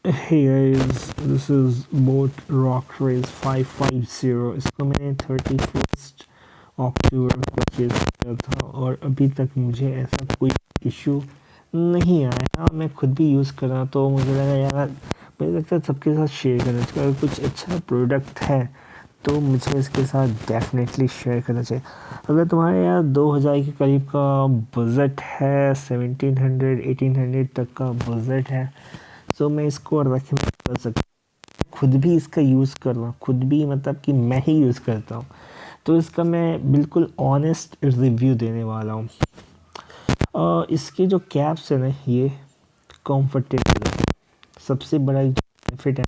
Hey guys, this is boat Rockerz 550। इसको मैंने 31 अक्टूबर में परचेज किया था और अभी तक मुझे ऐसा कोई इशू नहीं आया। मैं खुद भी यूज़ कर रहा, तो मुझे लगा यार, मुझे लगता है सबके साथ शेयर करना चाहिए। अगर कुछ अच्छा प्रोडक्ट है तो मुझे इसके साथ डेफिनेटली शेयर करना चाहिए। अगर तुम्हारे यार 2000 के करीब का बजट है, 1700 1800 तक का बजट है, तो मैं इसको रेकमेंड कर सकता हूँ। खुद भी इसका यूज़ कर रहा हूँ, खुद भी मतलब कि मैं ही यूज़ करता हूँ, तो इसका मैं बिल्कुल ऑनेस्ट रिव्यू देने वाला हूँ। इसके जो कैप्स है ना, ये कंफर्टेबल है। सबसे बड़ा बेनिफिट है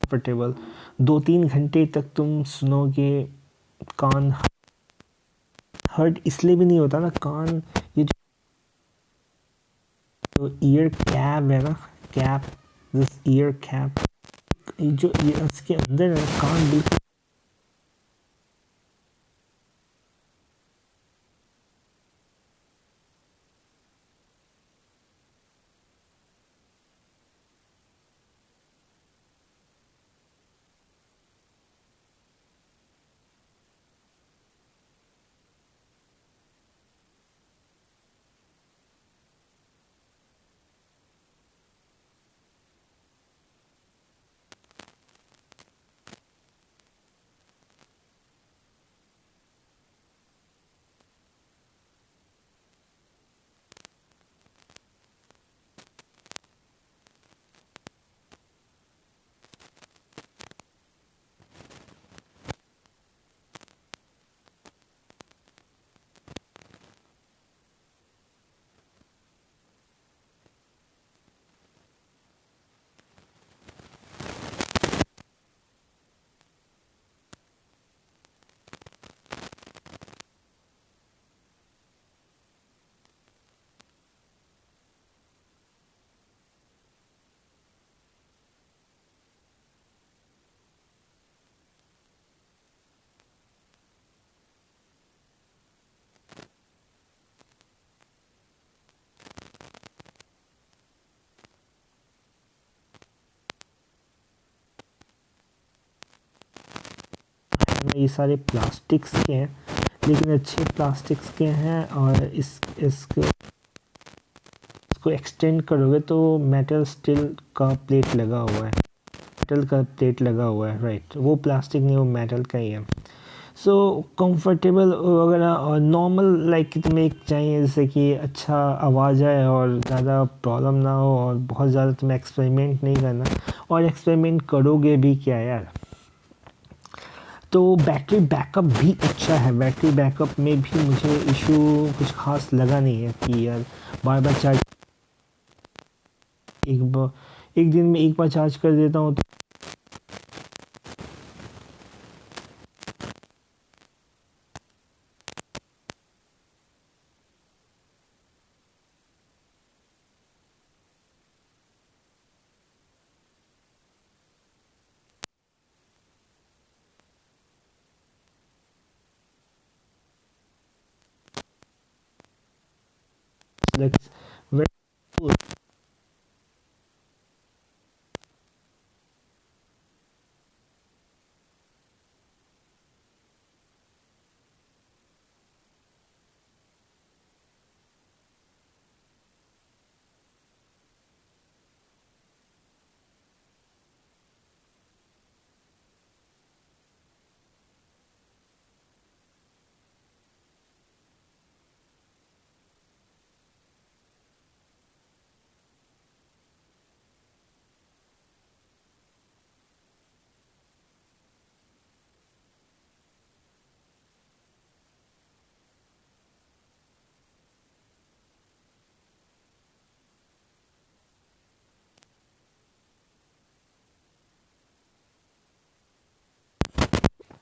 कंफर्टेबल। 2-3 घंटे तक तुम सुनोगे। कान हर्ट इसलिए भी नहीं होता ना, कान, ये जो ईयर कैप है ना, कैप, दिस ईयर कैप, जो ये इसके अंदर है, कान बिल्कुल ये सारे प्लास्टिक्स के हैं, लेकिन अच्छे प्लास्टिक्स के हैं। और इसको एक्सटेंड करोगे तो मेटल स्टील का प्लेट लगा हुआ है, मेटल का प्लेट लगा हुआ है, राइट। वो प्लास्टिक नहीं, वो मेटल का ही है। सो कंफर्टेबल वगैरह, और नॉर्मल लाइक कि तुम्हें एक चाहिए जैसे कि अच्छा आवाज़ आए और ज़्यादा प्रॉब्लम ना हो, और बहुत ज़्यादा तुम्हें एक्सपेरिमेंट नहीं करना। और एक्सपेरिमेंट करोगे भी क्या यार। तो बैटरी बैकअप भी अच्छा है। बैटरी बैकअप में भी मुझे इशू कुछ खास लगा नहीं है कि यार बार बार चार्ज, एक दिन में एक बार चार्ज कर देता हूँ तो